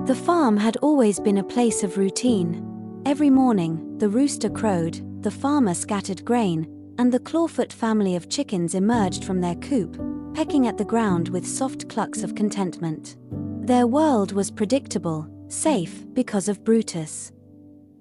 The farm had always been a place of routine. Every morning, the rooster crowed, the farmer scattered grain, and the clawfoot family of chickens emerged from their coop, pecking at the ground with soft clucks of contentment. Their world was predictable, safe, because of Brutus.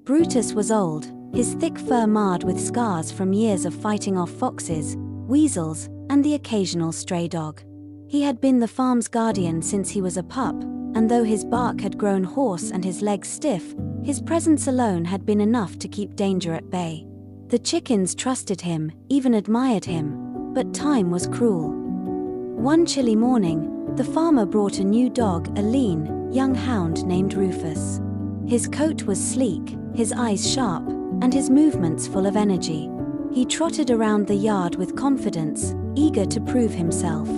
Brutus was old, his thick fur marred with scars from years of fighting off foxes, weasels, and the occasional stray dog. He had been the farm's guardian since he was a pup, and though his bark had grown hoarse and his legs stiff, his presence alone had been enough to keep danger at bay. The chickens trusted him, even admired him, but time was cruel. One chilly morning, the farmer brought a new dog, a lean, young hound named Rufus. His coat was sleek, his eyes sharp, and his movements full of energy. He trotted around the yard with confidence, eager to prove himself.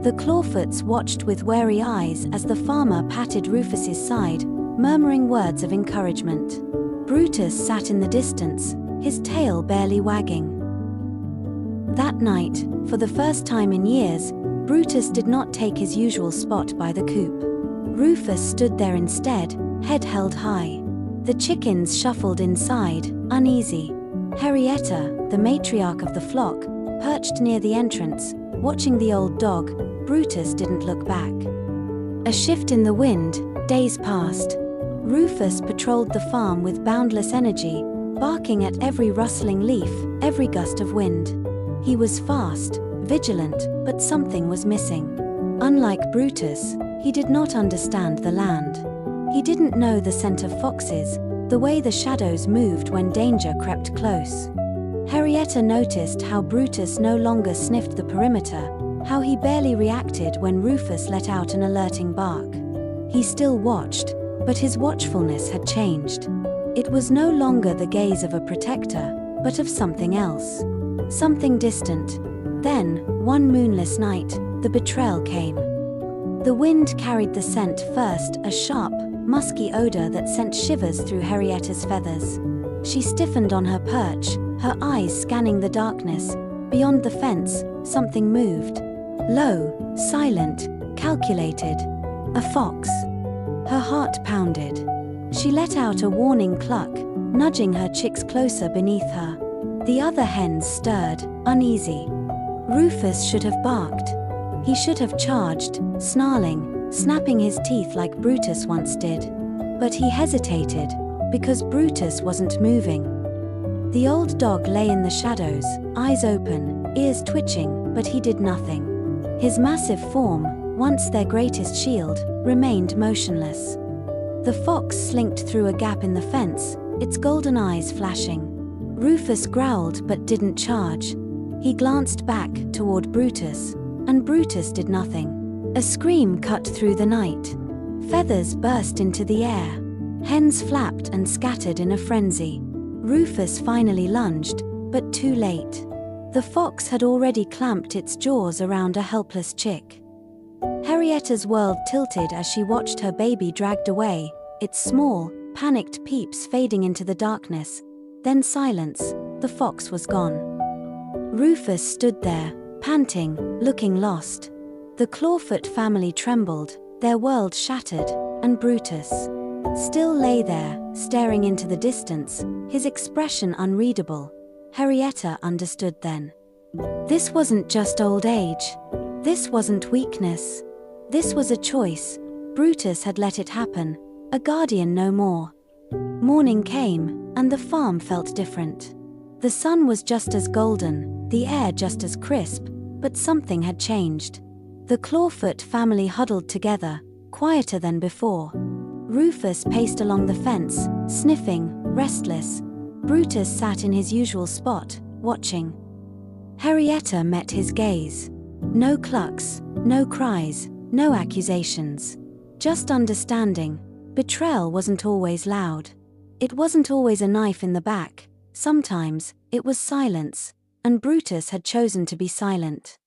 The clawfoots watched with wary eyes as the farmer patted Rufus's side, murmuring words of encouragement. Brutus sat in the distance, his tail barely wagging. That night, for the first time in years, Brutus did not take his usual spot by the coop. Rufus stood there instead, head held high. The chickens shuffled inside, uneasy. Henrietta, the matriarch of the flock, perched near the entrance, watching the old dog. Brutus didn't look back. A shift in the wind, days passed. Rufus patrolled the farm with boundless energy, barking at every rustling leaf, every gust of wind. He was fast, vigilant, but something was missing. Unlike Brutus, he did not understand the land. He didn't know the scent of foxes, the way the shadows moved when danger crept close. Henrietta noticed how Brutus no longer sniffed the perimeter, how he barely reacted when Rufus let out an alerting bark. He still watched, but his watchfulness had changed. It was no longer the gaze of a protector, but of something else. Something distant. Then, one moonless night, the betrayal came. The wind carried the scent first, a sharp, musky odor that sent shivers through Henrietta's feathers. She stiffened on her perch, her eyes scanning the darkness. Beyond the fence, something moved. Low, silent, calculated. A fox. Her heart pounded. She let out a warning cluck, nudging her chicks closer beneath her. The other hens stirred, uneasy. Rufus should have barked. He should have charged, snarling, snapping his teeth like Brutus once did. But he hesitated, because Brutus wasn't moving. The old dog lay in the shadows, eyes open, ears twitching, but he did nothing. His massive form, once their greatest shield, remained motionless. The fox slinked through a gap in the fence, its golden eyes flashing. Rufus growled but didn't charge. He glanced back toward Brutus, and Brutus did nothing. A scream cut through the night. Feathers burst into the air. Hens flapped and scattered in a frenzy. Rufus finally lunged, but too late. The fox had already clamped its jaws around a helpless chick. Henrietta's world tilted as she watched her baby dragged away, its small, panicked peeps fading into the darkness. Then silence. The fox was gone. Rufus stood there, panting, looking lost. The clawfoot family trembled, their world shattered, and Brutus still lay there, staring into the distance, his expression unreadable. Henrietta understood then. This wasn't just old age. This wasn't weakness. This was a choice. Brutus had let it happen, a guardian no more. Morning came, and the farm felt different. The sun was just as golden, the air just as crisp, but something had changed. The clawfoot family huddled together, quieter than before. Rufus paced along the fence, sniffing, restless. Brutus sat in his usual spot, watching. Henrietta met his gaze. No clucks, no cries, no accusations. Just understanding. Betrayal wasn't always loud. It wasn't always a knife in the back. Sometimes, it was silence, and Brutus had chosen to be silent.